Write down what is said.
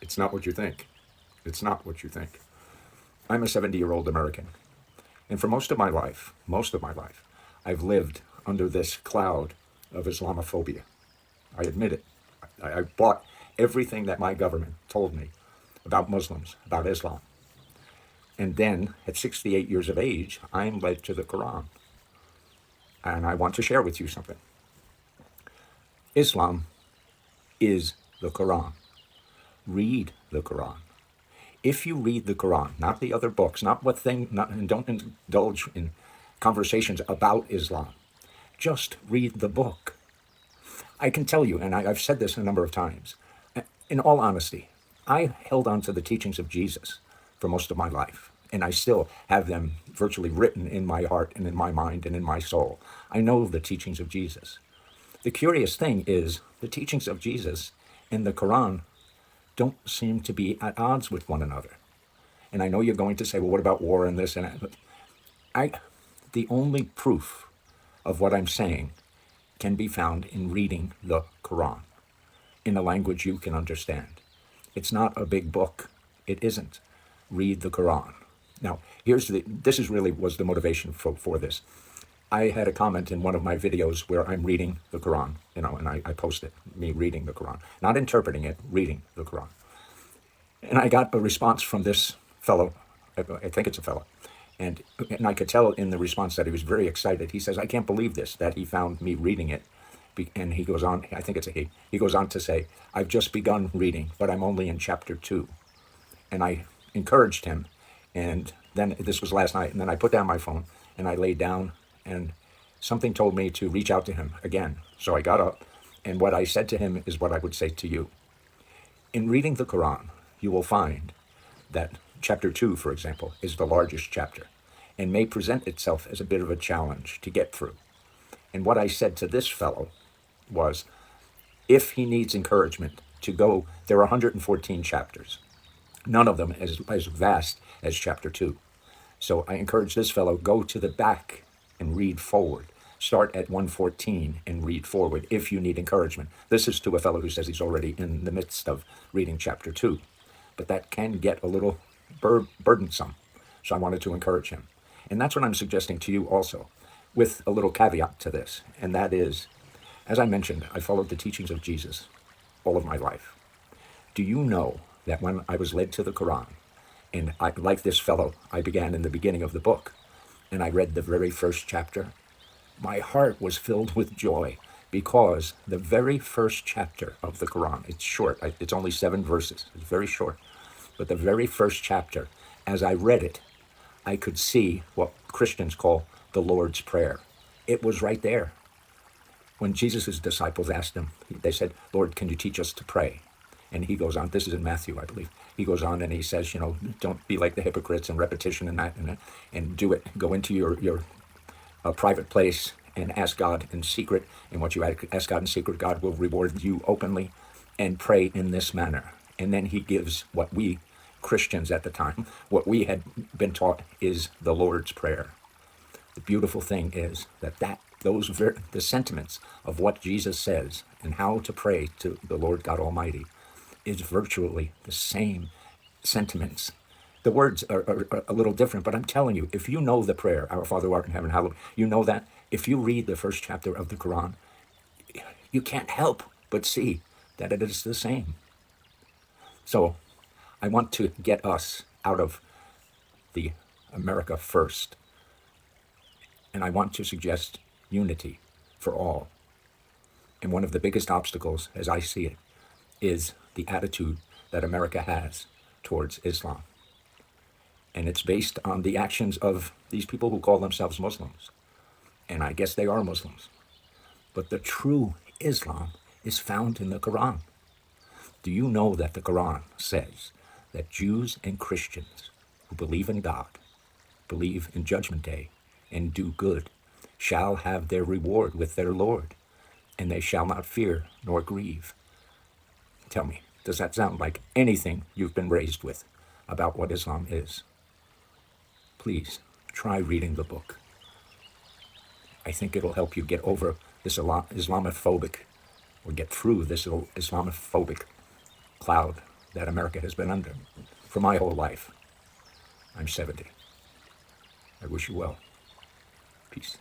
It's not what you think. It's not what you think. I'm a 70-year-old American. And for most of my life, I've lived under this cloud of Islamophobia. I admit it. I bought everything that my government told me about Muslims, about Islam. And then, at 68 years of age, I'm led to the Quran. And I want to share with you something. Islam is the Quran. Read the Quran. If you read the Quran, not the other books, and don't indulge in conversations about Islam, just read the book. I can tell you, and I've said this a number of times, in all honesty, I held on to the teachings of Jesus for most of my life, and I still have them virtually written in my heart and in my mind and in my soul. I know the teachings of Jesus. The curious thing is, the teachings of Jesus and the Quran don't seem to be at odds with one another. And I know you're going to say, well, what about war and this and that? But the only proof of what I'm saying can be found in reading the Quran in a language you can understand. It's not a big book. It isn't. Read the Quran. Now, this is really was the motivation for this. I had a comment in one of my videos where I'm reading the Quran, and I post it, me reading the Quran, not interpreting it, reading the Quran. And I got a response from this fellow, I think it's a fellow, and I could tell in the response that he was very excited. He says, I can't believe this, that he found me reading it. And he goes on, I think it's a he goes on to say, I've just begun reading, but I'm only in chapter 2. And I encouraged him, and then this was last night, and then I put down my phone, and I laid down, and something told me to reach out to him again. So I got up, and what I said to him is what I would say to you. In reading the Quran, you will find that chapter 2, for example, is the largest chapter, and may present itself as a bit of a challenge to get through. And what I said to this fellow was, if he needs encouragement to go, there are 114 chapters, none of them as vast as chapter 2. So I encourage this fellow, go to the back and read forward. Start at 114 and read forward if you need encouragement. This is to a fellow who says he's already in the midst of reading chapter 2. But that can get a little burdensome. So I wanted to encourage him. And that's what I'm suggesting to you also, with a little caveat to this. And that is, as I mentioned, I followed the teachings of Jesus all of my life. Do you know that when I was led to the Quran, and like this fellow, I began in the beginning of the book, and I read the very first chapter, my heart was filled with joy, because the very first chapter of the Quran, it's short, it's only 7 verses, it's very short, but the very first chapter, as I read it, I could see what Christians call the Lord's Prayer. It was right there. When Jesus' disciples asked him, they said, Lord, can you teach us to pray? And he goes on, this is in Matthew, I believe. He goes on and he says, don't be like the hypocrites and repetition and that, and do it. Go into your private place and ask God in secret. And what you ask God in secret, God will reward you openly, and pray in this manner. And then he gives what we Christians at the time, what we had been taught is the Lord's Prayer. The beautiful thing is that the sentiments of what Jesus says and how to pray to the Lord God Almighty is virtually the same sentiments. The words are a little different, but I'm telling you, if you know the prayer, Our Father who art in heaven, hallowed, you know that. If you read the first chapter of the Quran, you can't help but see that it is the same. So I want to get us out of the America first. And I want to suggest unity for all. And one of the biggest obstacles, as I see it, is the attitude that America has towards Islam. And it's based on the actions of these people who call themselves Muslims. And I guess they are Muslims. But the true Islam is found in the Quran. Do you know that the Quran says that Jews and Christians who believe in God, believe in Judgment Day, and do good, shall have their reward with their Lord, and they shall not fear nor grieve? Tell me, does that sound like anything you've been raised with about what Islam is? Please, try reading the book. I think it'll help you get over this Islamophobic, or get through this Islamophobic cloud that America has been under for my whole life. I'm 70. I wish you well. Peace.